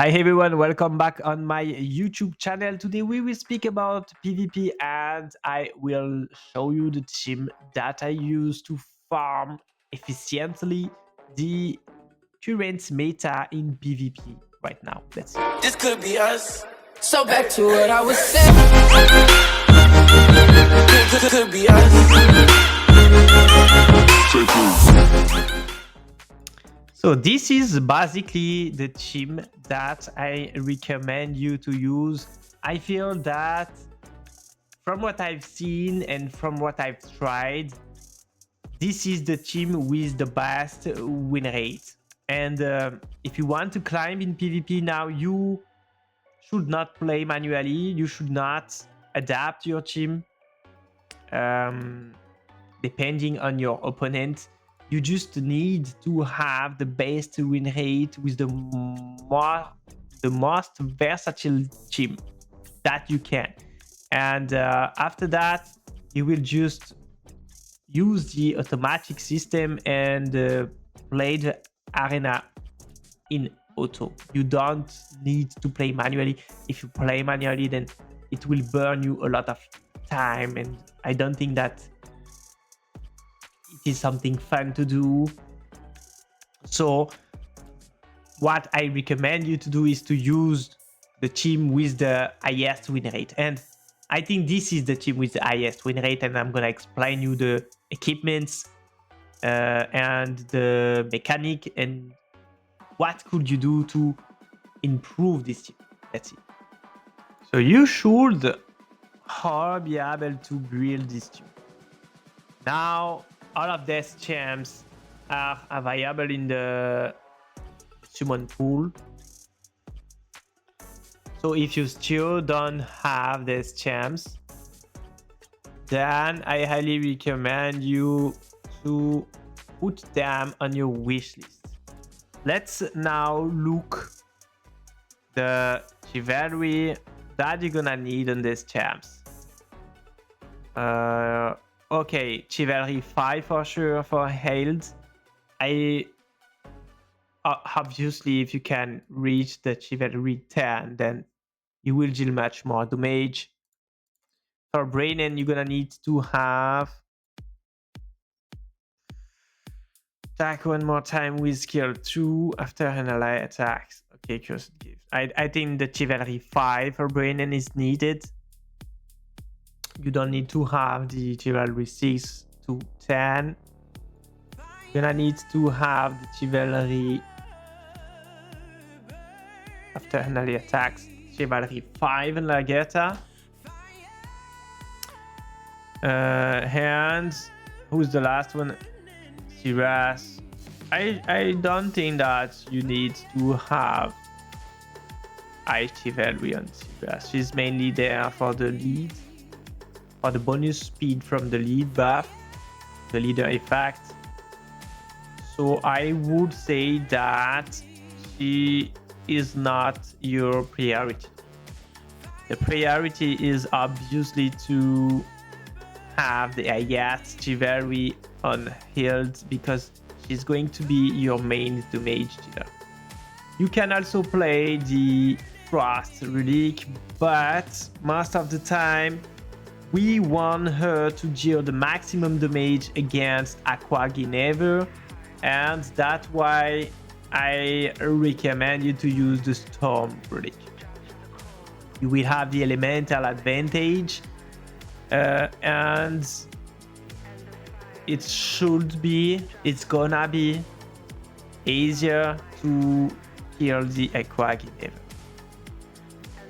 Hi everyone, welcome back on my YouTube channel. Today we will speak about PvP and I will show you the team that I use to farm efficiently the current meta in PvP right now. Let's see. This could be us. So back to what I was saying. Could be us. So this is basically the team that I recommend you to use. I feel that from what I've seen and from what I've tried, this is the team with the best win rate. And if you want to climb in PvP now, you should not play manually. You should not adapt your team depending on your opponent. You just need to have the best win rate with the most versatile team that you can. And after that, you will just use the automatic system and play the arena in auto. You don't need to play manually. If you play manually, then it will burn you a lot of time, and I don't think that it is something fun to do. So what I recommend you to do is to use the team with the highest win rate, and I think this is the team with the highest win rate, and I'm gonna explain you the equipments and the mechanic and what could you do to improve this team. Let's see. So you should all be able to build this team. Now all of these champs are available in the summon pool. So if you still don't have these champs, then I highly recommend you to put them on your wish list. Let's now look the chivalry that you're gonna need on these champs. Okay, chivalry 5 for sure for health. Obviously, if you can reach the chivalry 10, then you will deal much more damage. For Brainen, you're gonna need to have attack one more time with skill 2 after an ally attacks. Okay, cursed gift. I think the chivalry 5 for Brainen is needed. You don't need to have the chivalry 6 to 10. You're gonna need to have the chivalry after an ally attacks. Chivalry 5 in Lagetta. And who's the last one? Siras. I don't think that you need to have high chivalry on Siras. She's mainly there for the lead, for the bonus speed from the lead buff, the leader effect. So I would say that she is not your priority. The priority is obviously to have the highest chivalry on healed, because she's going to be your main damage dealer. You can also play the Frost Relic, but most of the time we want her to deal the maximum damage against Aqua Ginevra, and that's why I recommend you to use the Storm Relic. You will have the elemental advantage, and it's gonna be easier to kill the Aqua Ginevra.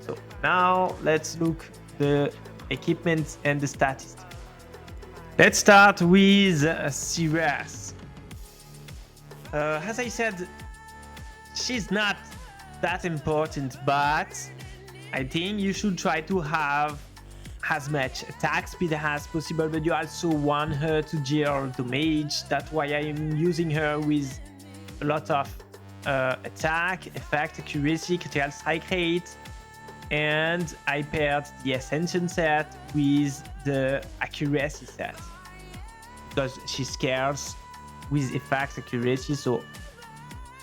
So now let's look the equipment and the statistics. Let's start with Siras. As I said, she's not that important, but I think you should try to have as much attack speed as possible, but you also want her to deal damage. That's why I'm using her with a lot of attack, effect, accuracy, critical strike rate, and I paired the Ascension set with the accuracy set because she scares with effect accuracy, so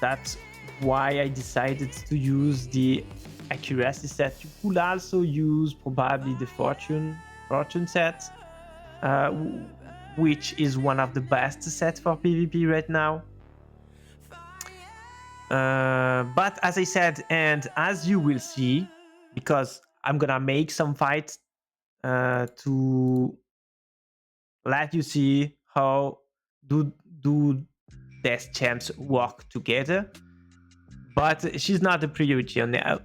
that's why I decided to use the accuracy set. You could also use probably the fortune set, uh, which is one of the best sets for PvP right now. But as I said, and as you will see, because I'm gonna make some fights to let you see how do these champs work together. But she's not the priority.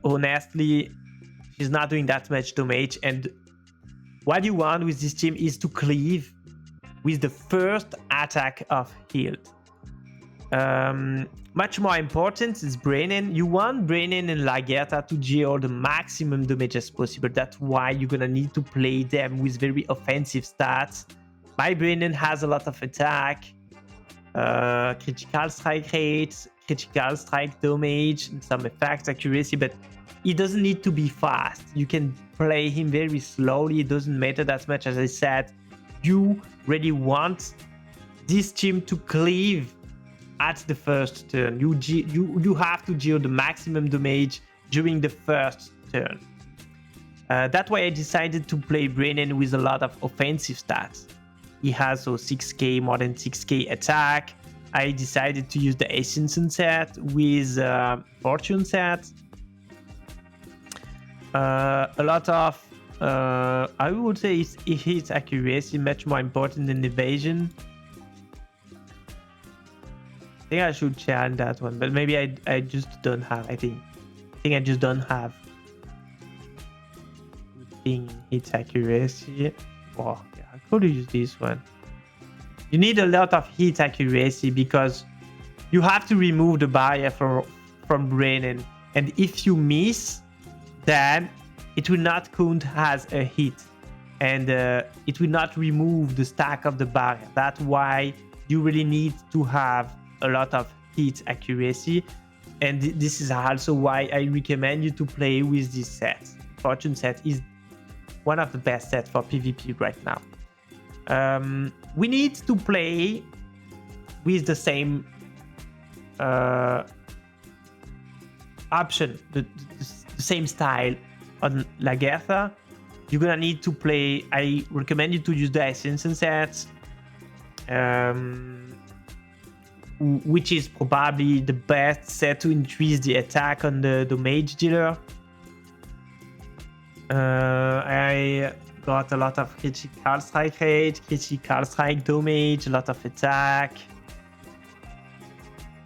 Honestly, she's not doing that much damage. And what you want with this team is to cleave with the first attack of healed. Much more important is Brainin. You want Brainin and Lagertha to deal the maximum damage as possible. That's why you're gonna need to play them with very offensive stats. My Brainin has a lot of attack, critical strike rate, critical strike damage, and some effects accuracy, but he doesn't need to be fast. You can play him very slowly. It doesn't matter that much. As I said, you really want this team to cleave at the first turn. You have to deal the maximum damage during the first turn. That's why I decided to play Brainin with a lot of offensive stats. He has so 6k, more than 6k attack. I decided to use the Ascension set with Fortune set. A lot of, I would say his accuracy much more important than evasion. I think I should chant that one, but maybe I just don't have. I think I just don't have good thing in hit accuracy. Oh, yeah, I could use this one. You need a lot of hit accuracy because you have to remove the barrier from Brainin, and if you miss, then it will not count as a hit, and it will not remove the stack of the barrier. That's why you really need to have a lot of hit accuracy, and this is also why I recommend you to play with this set. Fortune set is one of the best sets for PvP right now. We need to play with the same option, the same style on Lagertha. You're gonna need to play. I recommend you to use the Ascension set, which is probably the best set to increase the attack on the mage dealer. I got a lot of critical strike rate, critical strike damage, a lot of attack.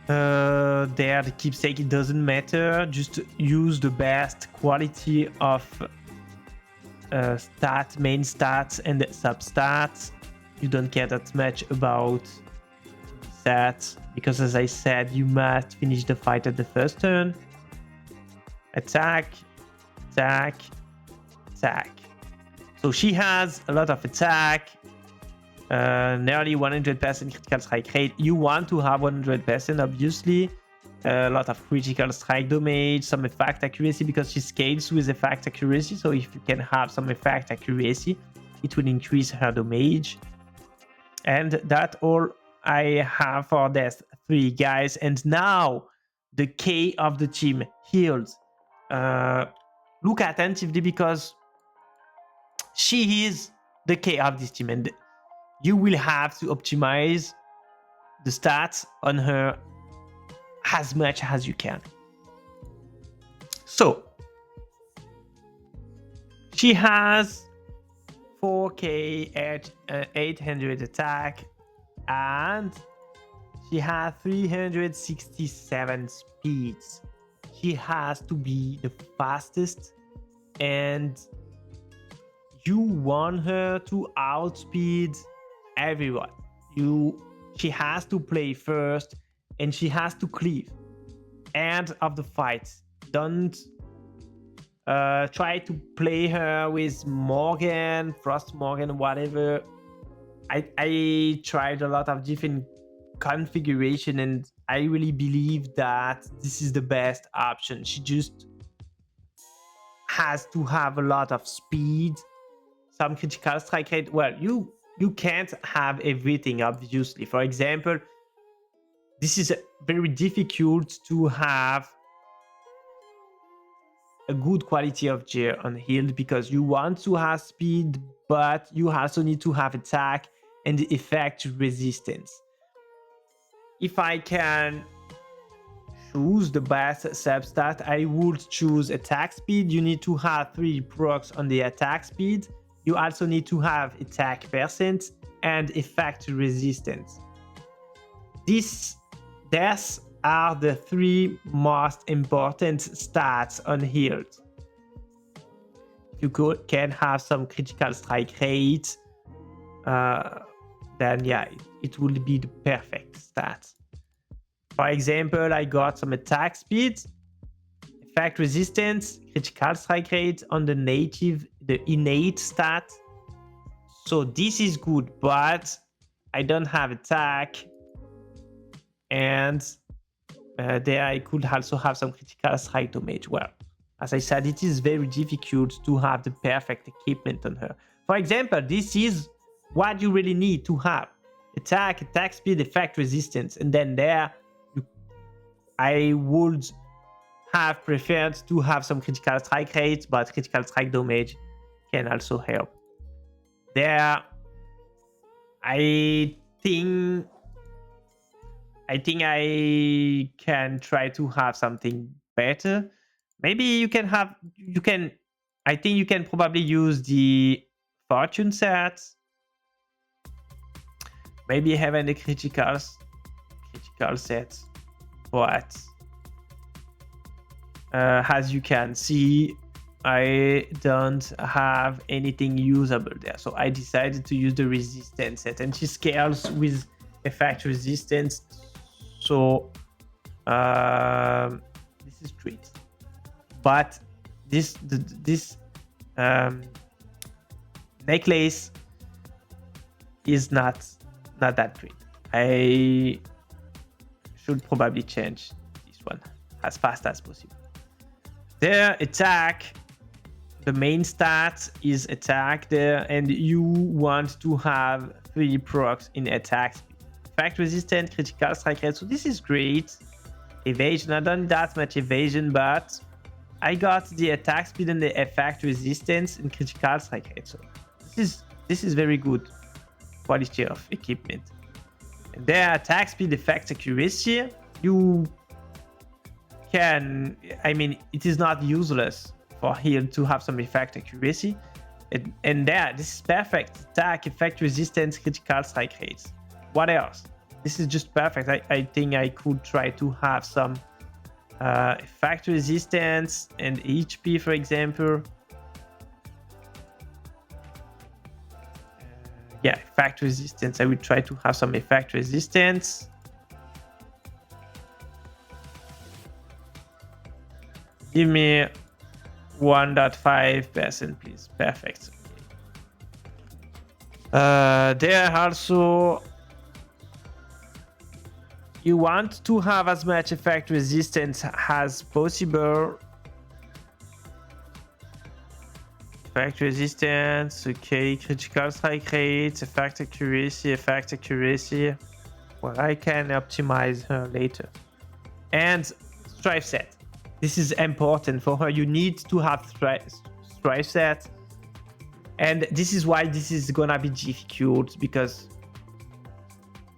There, the keepsake, it doesn't matter. Just use the best quality of main stats and substats. You don't care that much about stats because, as I said, you must finish the fight at the first turn. Attack, attack, attack. So she has a lot of attack, nearly 100% critical strike rate. You want to have 100%, obviously. A lot of critical strike damage, some effect accuracy because she scales with effect accuracy. So if you can have some effect accuracy, it will increase her damage. And that's all I have for these three guys. And now the K of the team, healed. Look attentively because she is the K of this team, and you will have to optimize the stats on her as much as you can. So she has 4k at 800 attack, and she has 367 speeds. She has to be the fastest, and you want her to outspeed everyone. She has to play first, and she has to cleave. End of the fight. Don't try to play her with Morgan, Frost Morgan, whatever. I tried a lot of different configuration, and I really believe that this is the best option. She just has to have a lot of speed, some critical strike rate. Well, you can't have everything, obviously. For example, this is very difficult to have a good quality of gear on healed, because you want to have speed, but you also need to have attack and effect resistance. If I can choose the best substat, I would choose attack speed. You need to have 3 procs on the attack speed. You also need to have attack percent and effect resistance. These are the 3 most important stats on healed. If you can have some critical strike rate, then yeah, it will be the perfect stat. For example, I got some attack speed, effect resistance, critical strike rate on the innate stat. So this is good, but I don't have attack, and there I could also have some critical strike damage. Well, as I said, it is very difficult to have the perfect equipment on her. For example, this is what you really need to have: attack speed, effect resistance, and then I would have preferred to have some critical strike rate, but critical strike damage can also help. There, I think I can try to have something better. Maybe you can I think you can probably use the fortune set. Maybe having the critical set, but as you can see, I don't have anything usable there. So I decided to use the resistance set, and she scales with effect resistance. So this is great. But this necklace is not that great. I should probably change this one as fast as possible. Their attack, the main stat is attack there, and you want to have 3 procs in attack speed. Effect resistant, critical strike rate. So this is great. Evasion, I don't need that much evasion, but I got the attack speed and the effect resistance and critical strike rate. So this is very good quality of equipment. And their attack speed, effect accuracy, you can, it is not useless for heal to have some effect accuracy. And there, this is perfect. Attack, effect resistance, critical strike rates. What else? This is just perfect. I think I could try to have some effect resistance and HP, for example. Yeah, effect resistance. I will try to have some effect resistance. Give me 1.5%, please. Perfect. There also, you want to have as much effect resistance as possible. Effect resistance, okay, critical strike rate, effect accuracy. Well, I can optimize her later. And strife set. This is important for her. You need to have strife set. And this is why this is gonna be difficult, because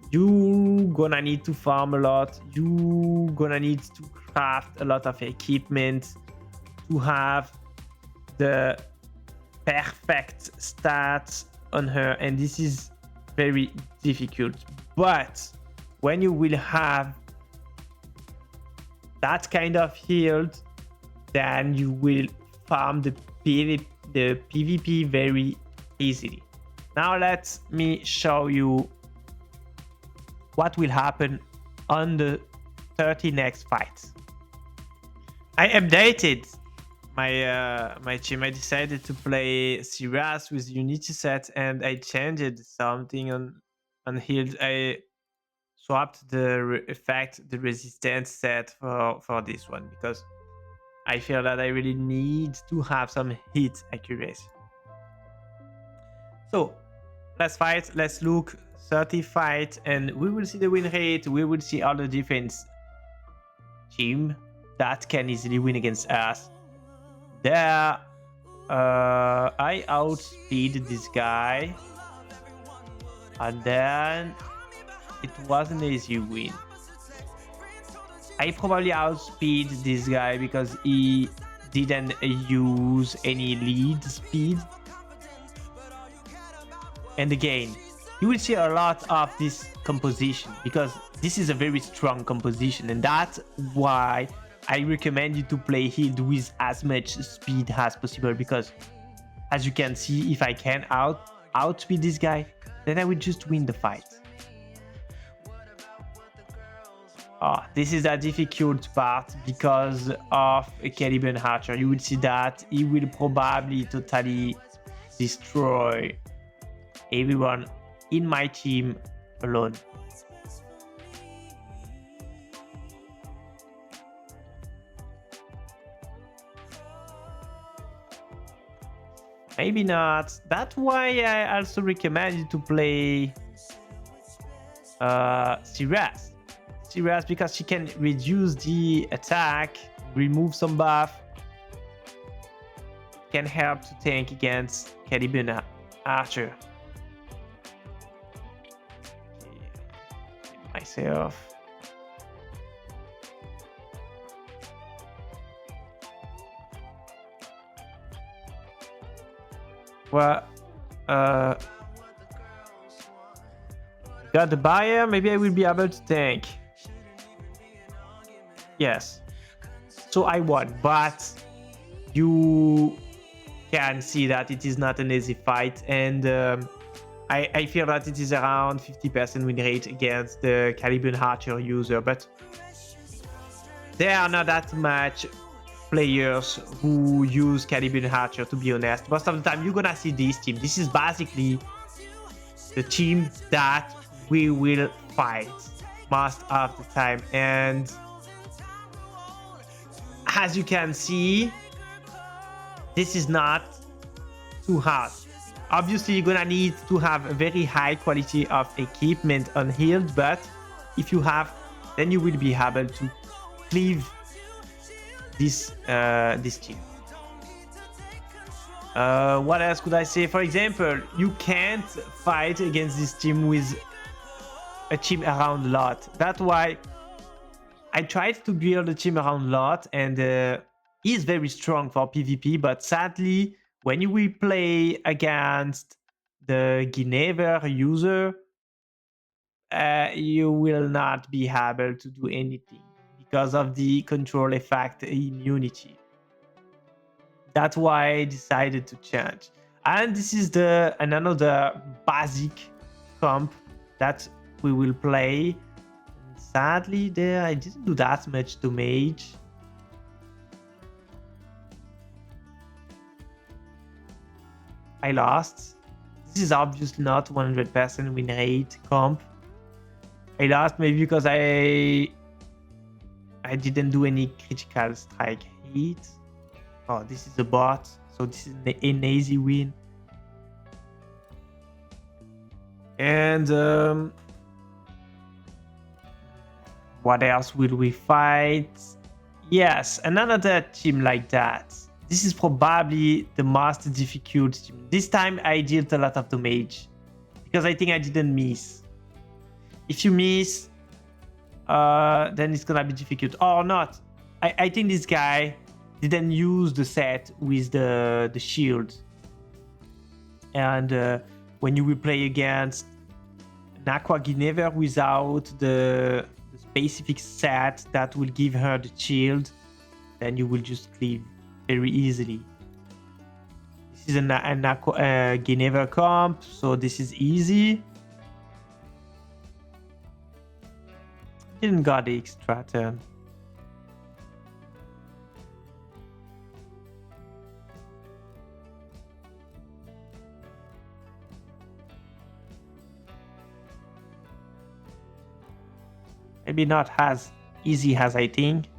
you gonna need to farm a lot. You gonna need to craft a lot of equipment to have the perfect stats on her, and this is very difficult. But when you will have that kind of healed, then you will farm the PvP very easily. Now let me show you what will happen on the 30 next fights. I updated my team. I decided to play Siras with Unity set, and I changed something on healed. I swapped the resistance set for this one, because I feel that I really need to have some hit accuracy. So let's fight. Let's look 30 fights, and we will see the win rate. We will see all the different team that can easily win against us. There, I outspeed this guy, and then it was an easy win. I probably outspeed this guy because he didn't use any lead speed. And again, you will see a lot of this composition because this is a very strong composition, and that's why I recommend you to play healed with as much speed as possible, because as you can see, if I can outspeed this guy, then I will just win the fight. This is a difficult part because of Caliban Archer. You will see that he will probably totally destroy everyone in my team alone. Maybe not. That's why I also recommend you to play Sirius. Sirius, because she can reduce the attack, remove some buff, can help to tank against Caliban Archer. Okay. Myself. Well, got the buyer. Maybe I will be able to tank. Yes. So I won, but you can see that it is not an easy fight, and I feel that it is around 50% win rate against the Caliban Archer user, but there are not that much players who use Caliban Archer, to be honest. Most of the time you're gonna see this team. This is basically the team that we will fight most of the time, and as you can see, this is not too hard. Obviously you're gonna need to have a very high quality of equipment on healed, but if you have, then you will be able to cleave this team. What else could I say? For example, you can't fight against this team with a team around lot. That's why I tried to build a team around lot, and he's very strong for PvP, but sadly when you will play against the Guinevere user, you will not be able to do anything because of the control effect immunity. That's why I decided to change. And this is another basic comp that we will play. And sadly, there I didn't do that much damage. I lost. This is obviously not 100% win rate comp. I lost maybe because I didn't do any critical strike hit. Oh, this is a bot, so this is an easy win. And what else will we fight? Yes, another team like that. This is probably the most difficult team. This time I dealt a lot of damage because I think I didn't miss. If you miss, then it's gonna be difficult or not. I think this guy didn't use the set with the shield, and when you will play against an Aqua Guinevere without the specific set that will give her the shield, then you will just cleave very easily. This is an Aqua Guinevere comp, so this is easy. Didn't got the extra turn. Maybe not as easy as I think,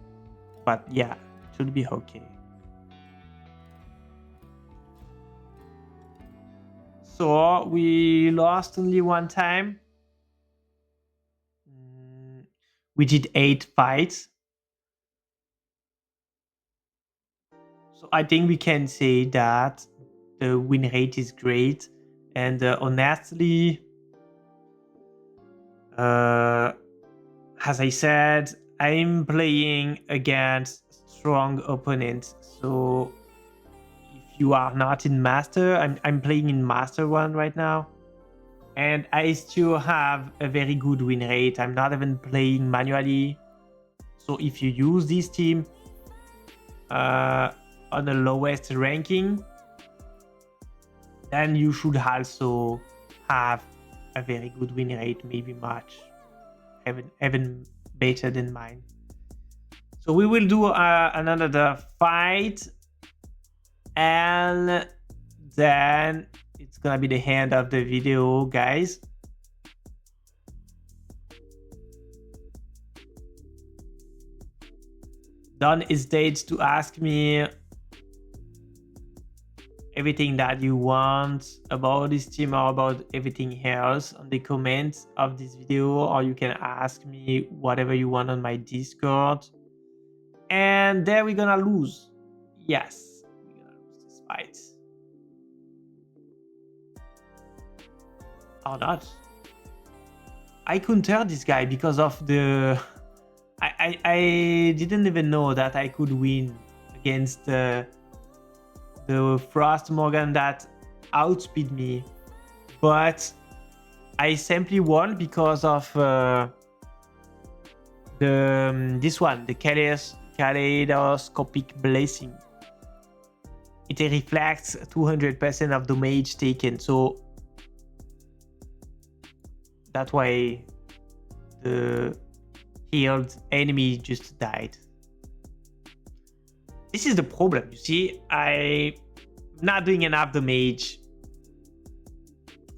but yeah, it should be okay. So we lost only one time. We did 8 fights. So I think we can say that the win rate is great. And honestly, as I said, I'm playing against strong opponents. So if you are not in Master, I'm playing in Master 1 right now. And I still have a very good win rate. I'm not even playing manually. So if you use this team on the lowest ranking, then you should also have a very good win rate, maybe much even better than mine. So we will do another fight, and then it's gonna be the end of the video, guys. Don't hesitate to ask me everything that you want about this team or about everything else on the comments of this video, or you can ask me whatever you want on my Discord. And there we're gonna lose. Yes, we're gonna lose this fight. Or not. I countered this guy because of the... I didn't even know that I could win against the Frost Morgan that outspeed me, but I simply won because of this one, the kaleidoscopic blessing. It reflects 200% of damage taken, so that's why the healed enemy just died. This is the problem, you see. I'm not doing enough damage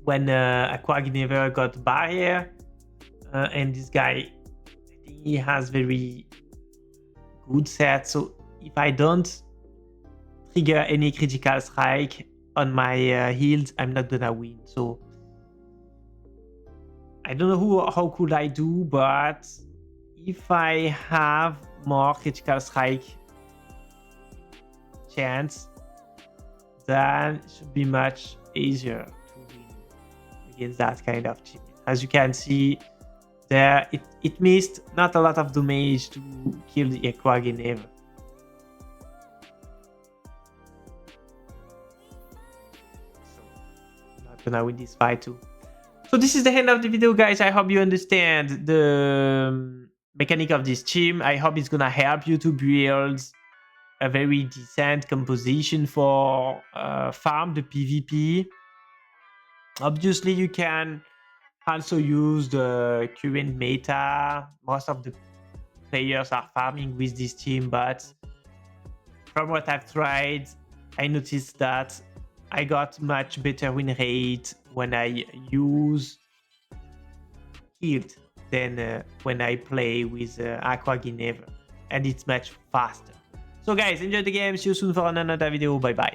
when Aquag never got barrier, and this guy, I think he has very good set, so if I don't trigger any critical strike on my heals, I'm not gonna win. So I don't know how could I do, but if I have more critical strike chance, then it should be much easier to win against that kind of team. As you can see there, it missed not a lot of damage to kill the Aquag never. So I'm not gonna win this fight too. So this is the end of the video, guys. I hope you understand the mechanic of this team. I hope it's gonna help you to build a very decent composition for farm the PvP. Obviously, you can also use the current meta. Most of the players are farming with this team, but from what I've tried, I noticed that I got much better win rate when I use healed than when I play with Aqua Ginevra, and it's much faster. So guys, enjoy the game. See you soon for another video. Bye bye.